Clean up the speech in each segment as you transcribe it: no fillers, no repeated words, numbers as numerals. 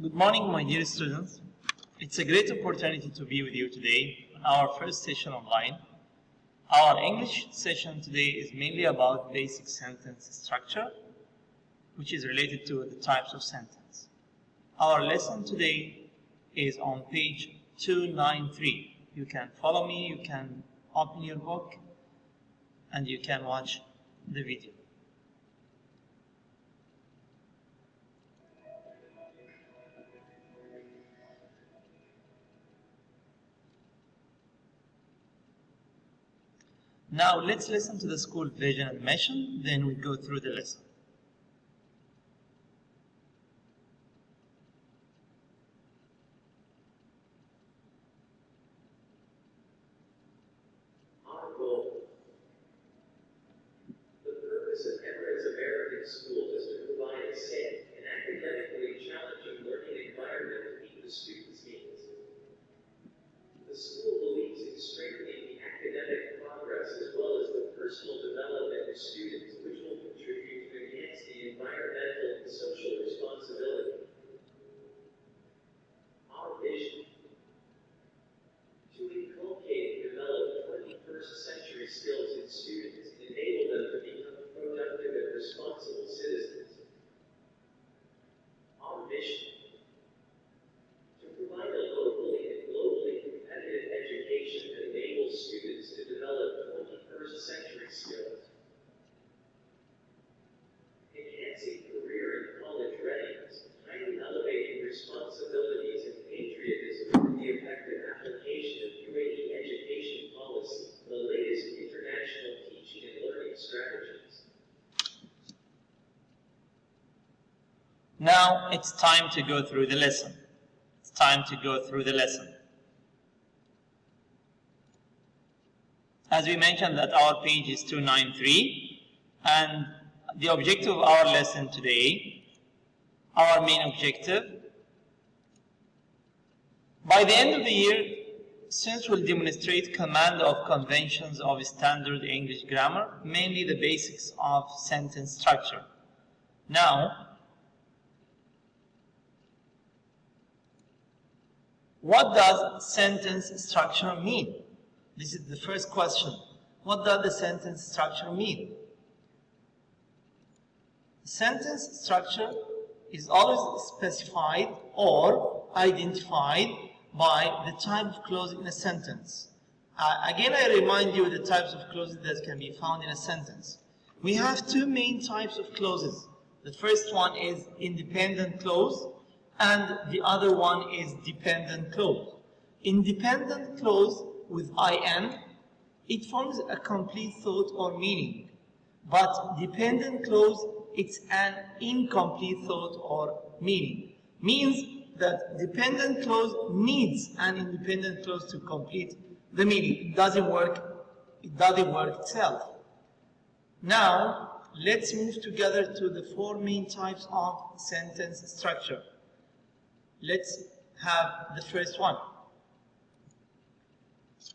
Good morning, my dear students. It's a great opportunity to be with you today on our first session online. Our English session today is mainly about basic sentence structure, which is related to the types of sentence. Our lesson today is on page 293. You can follow me, you can open your book, and you can watch the video. Now let's listen to the school vision and mission, then we go through the lesson. Our goal. The purpose of Emirates American Schools is to provide a safe and academically challenging learning environment to meet the students' needs. The school believes in strengthening the academic progress as well as the personal development of students, which will contribute to enhance the environmental and social responsibility. Our vision: to inculcate and develop 21st century skills in students and enable them to become productive and responsible citizens. Our mission: to provide a locally and globally competitive education that enables students to develop 21st century skills. Enhancing career and college readiness, highly elevating responsibilities and patriotism through the effective application of UAE education policy, the latest international teaching and learning strategies. Now it's time to go through the lesson. It's time to go through the lesson. As we mentioned that our page is 293, and the objective of our lesson today, our main objective, by the end of the year, students will demonstrate command of conventions of standard English grammar, mainly the basics of sentence structure. Now, what does sentence structure mean? This is the first question. What does the sentence structure mean? Sentence structure is always specified or identified by the type of clause in a sentence. Again, I remind you the types of clauses that can be found in a sentence. We have two main types of clauses. The first one is independent clause, and the other one is dependent clause. Independent clause with IN, it forms a complete thought or meaning. But dependent clause, it's an incomplete thought or meaning. Means that dependent clause needs an independent clause to complete the meaning. It doesn't work itself. Now, let's move together to the four main types of sentence structure. Let's have the first one.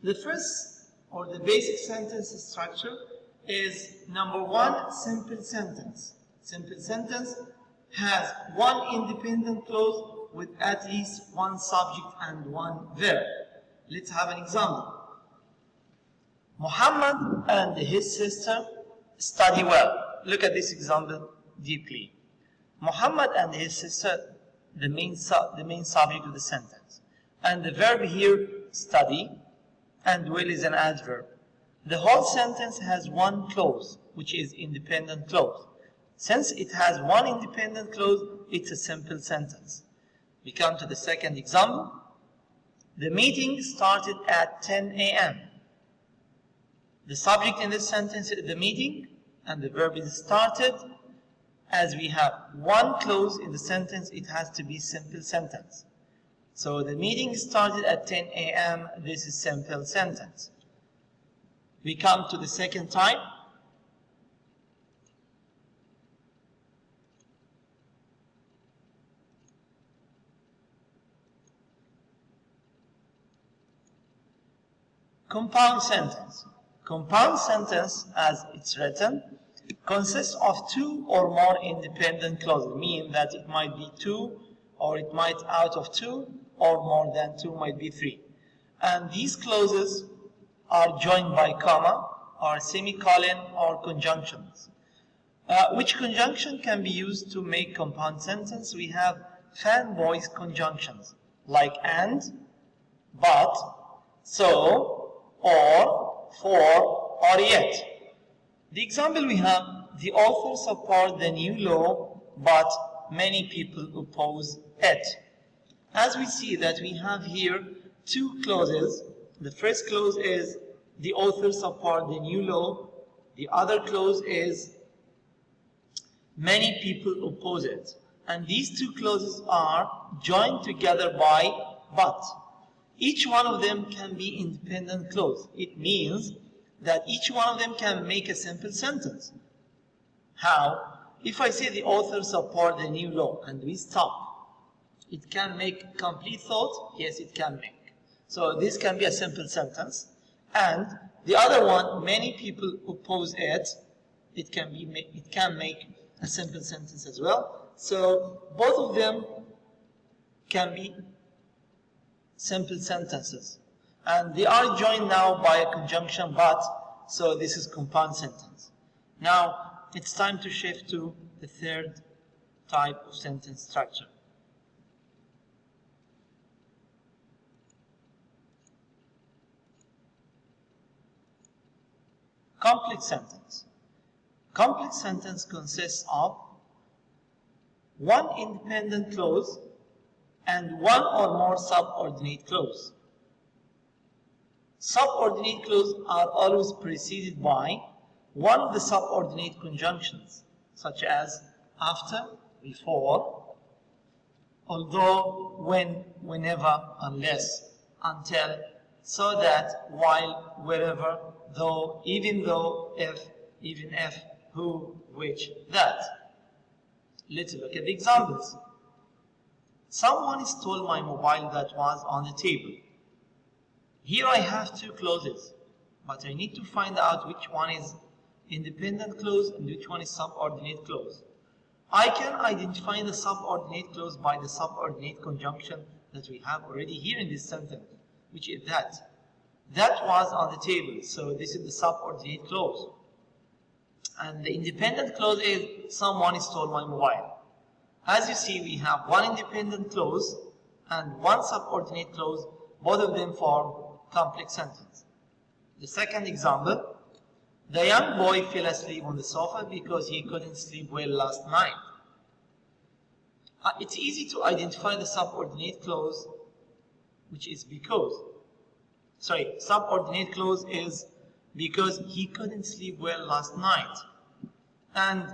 The first, or the basic sentence structure, is number one, simple sentence. Simple sentence has one independent clause with at least one subject and one verb. Let's have an example. Muhammad and his sister study well. Look at this example deeply. Muhammad and his sister, the main subject of the sentence. And the verb here, study, and well is an adverb. The whole sentence has one clause, which is independent clause. Since it has one independent clause, it's a simple sentence. We come to the second example. The meeting started at 10 a.m. The subject in this sentence is the meeting, and the verb is started. As we have one clause in the sentence, it has to be simple sentence. So the meeting started at 10 a.m. This is simple sentence. We come to the second type. Compound sentence. Compound sentence, as it's written, consists of two or more independent clauses, meaning that it might be two or it might out of 2, or more than 2 might be 3. And these clauses are joined by comma, or semicolon, or conjunctions. Which conjunction can be used to make compound sentence? We have fan-voice conjunctions, like and, but, so, or, for, or yet. The example we have, the authors support the new law, but many people oppose it. As we see that we have here 2 clauses. The first clause is the authors support the new law. The other clause is many people oppose it. And these 2 clauses are joined together by but. Each one of them can be independent clause. It means that each one of them can make a simple sentence. How? If I say the authors support the new law and we stop, it can make complete thought? Yes, it can make. So this can be a simple sentence. And the other one, many people oppose it, it can make a simple sentence as well. So both of them can be simple sentences. And they are joined now by a conjunction but, so this is compound sentence. Now it's time to shift to the third type of sentence structure. Complex sentence. Complex sentence consists of one independent clause and one or more subordinate clause. Subordinate clauses are always preceded by one of the subordinate conjunctions, such as after, before, although, when, whenever, unless, until, so that, while, wherever, though, even though, if, even if, who, which, that. Let's look at the examples. Someone stole my mobile that was on the table. Here I have 2 clauses, but I need to find out which one is independent clause and which one is subordinate clause. I can identify the subordinate clause by the subordinate conjunction that we have already here in this sentence, which is that. That was on the table, so this is the subordinate clause. And the independent clause is someone stole my mobile. As you see, we have one independent clause and one subordinate clause, both of them form complex sentence. The second example, the young boy fell asleep on the sofa because he couldn't sleep well last night. It's easy to identify the subordinate clause, which is because. Subordinate clause is because he couldn't sleep well last night. And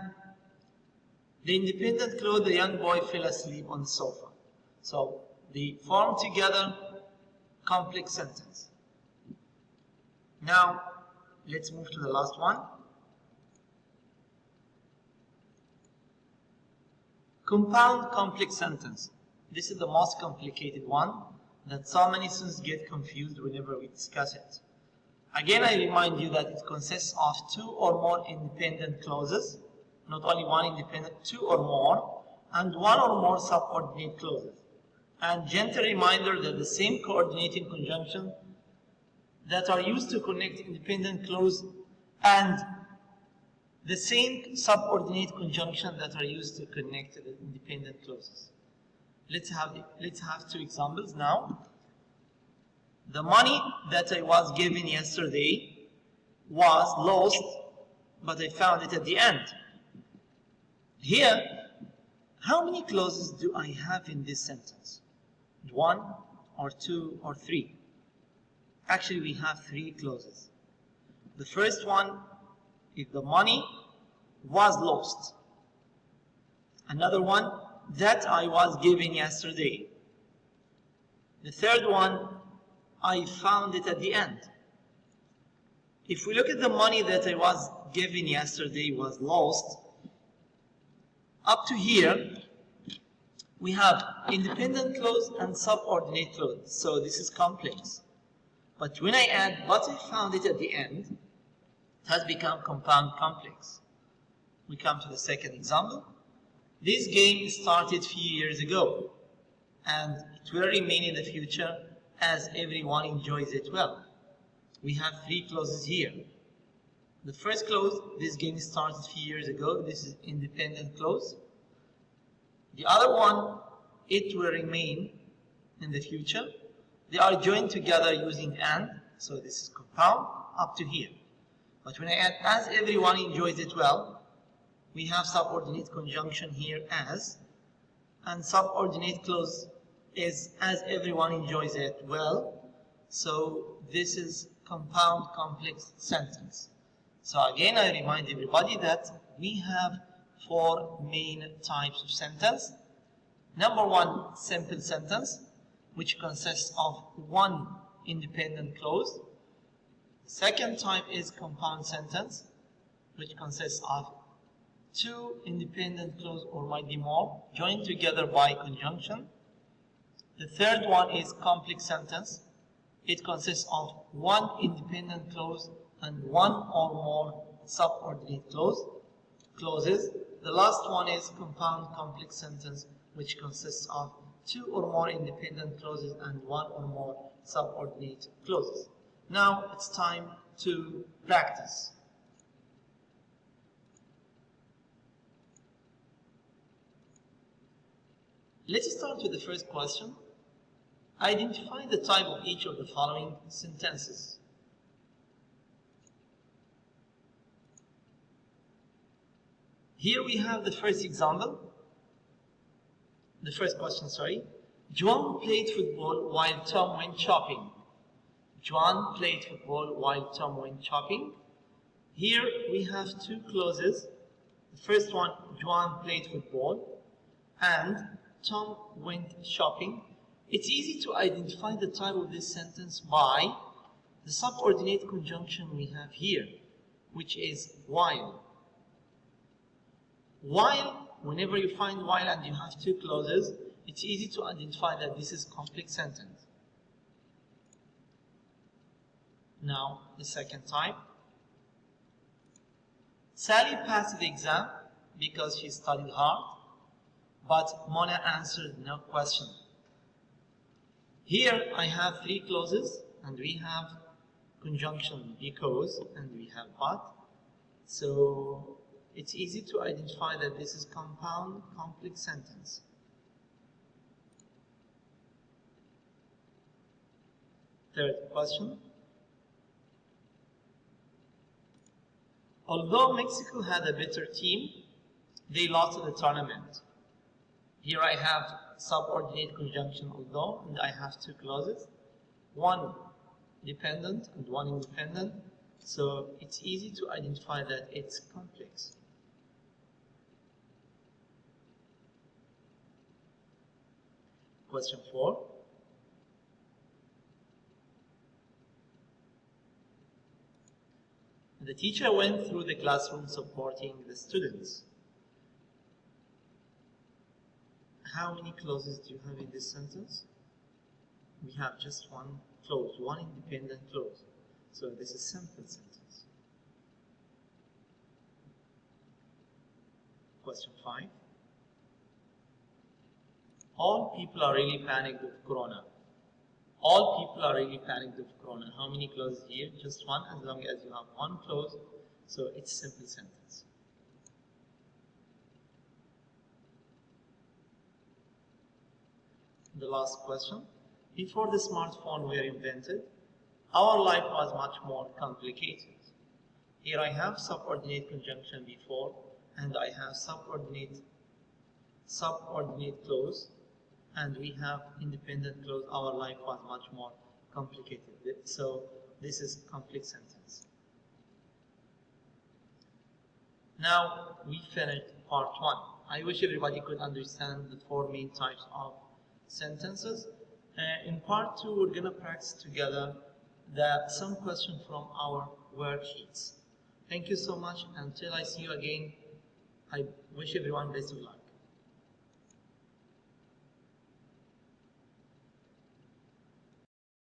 the independent clause, the young boy fell asleep on the sofa. So they form together complex sentence. Now, let's move to the last one. Compound complex sentence. This is the most complicated one that so many students get confused whenever we discuss it. Again, I remind you that it consists of 2 or more independent clauses, not only one independent, 2 or more, and 1 or more subordinate clauses. And gentle reminder that the same coordinating conjunction that are used to connect independent clause and the same subordinate conjunction that are used to connect the independent clauses. Let's have 2 examples now. The money that I was given yesterday was lost, but I found it at the end. Here, how many clauses do I have in this sentence? 1 or 2 or 3? Actually, we have 3 clauses. The first one is the money was lost. Another one, that I was given yesterday. The third one, I found it at the end. If we look at the money that I was given yesterday was lost, up to here, we have independent clause and subordinate clause. So this is complex. But when I add but I found it at the end, it has become compound complex. We come to the second example. This game started a few years ago. and it will remain in the future as everyone enjoys it well. We have three clauses here. The first clause, this game started a few years ago. This is independent clause. The other one, it will remain in the future. They are joined together using and, so this is compound up to here. But when I add as everyone enjoys it well, we have subordinate conjunction here as, and subordinate clause is as everyone enjoys it well. So this is compound complex sentence. So again, I remind everybody that we have four main types of sentence. Number one, simple sentence, which consists of one independent clause. Second type is compound sentence, which consists of two independent clause or might be more, joined together by conjunction. The third one is complex sentence. It consists of one independent clause and one or more subordinate clauses. The last one is compound complex sentence, which consists of two or more independent clauses and one or more subordinate clauses. Now it's time to practice. Let's start with the first question. Identify the type of each of the following sentences. Here we have the first example. The first question, sorry. Juan played football while Tom went shopping. Juan played football while Tom went shopping. Here we have two clauses. The first one, Juan played football, and Tom went shopping. It's easy to identify the type of this sentence by the subordinate conjunction we have here, which is while. While, whenever you find while and you have two clauses, it's easy to identify that this is complex sentence. Now, the second type. Sally passed the exam because she studied hard, but Mona answered no question. Here I have three clauses, and we have conjunction because, and we have but. So it's easy to identify that this is compound complex sentence. Third question. Although Mexico had a better team, they lost the tournament. Here I have subordinate conjunction although, and I have two clauses, one dependent and one independent, so it's easy to identify that it's complex. Question 4. The teacher went through the classroom supporting the students. How many clauses do you have in this sentence? We have just one clause, one independent clause. So this is simple sentence. Question 5. All people are really panicked with Corona. All people are really panicked with Corona. How many clauses here? Just one, as long as you have one clause. So it's simple sentence. The last question. Before the smartphone were invented, our life was much more complicated. Here I have subordinate conjunction before, and I have subordinate clause, and we have independent clause. Our life was much more complicated. So this is complex sentence. Now we finished part 1. I wish everybody could understand the four main types of sentences. In part 2, we're going to practice together some questions from our worksheets. Thank you so much. Until I see you again, I wish everyone best of luck.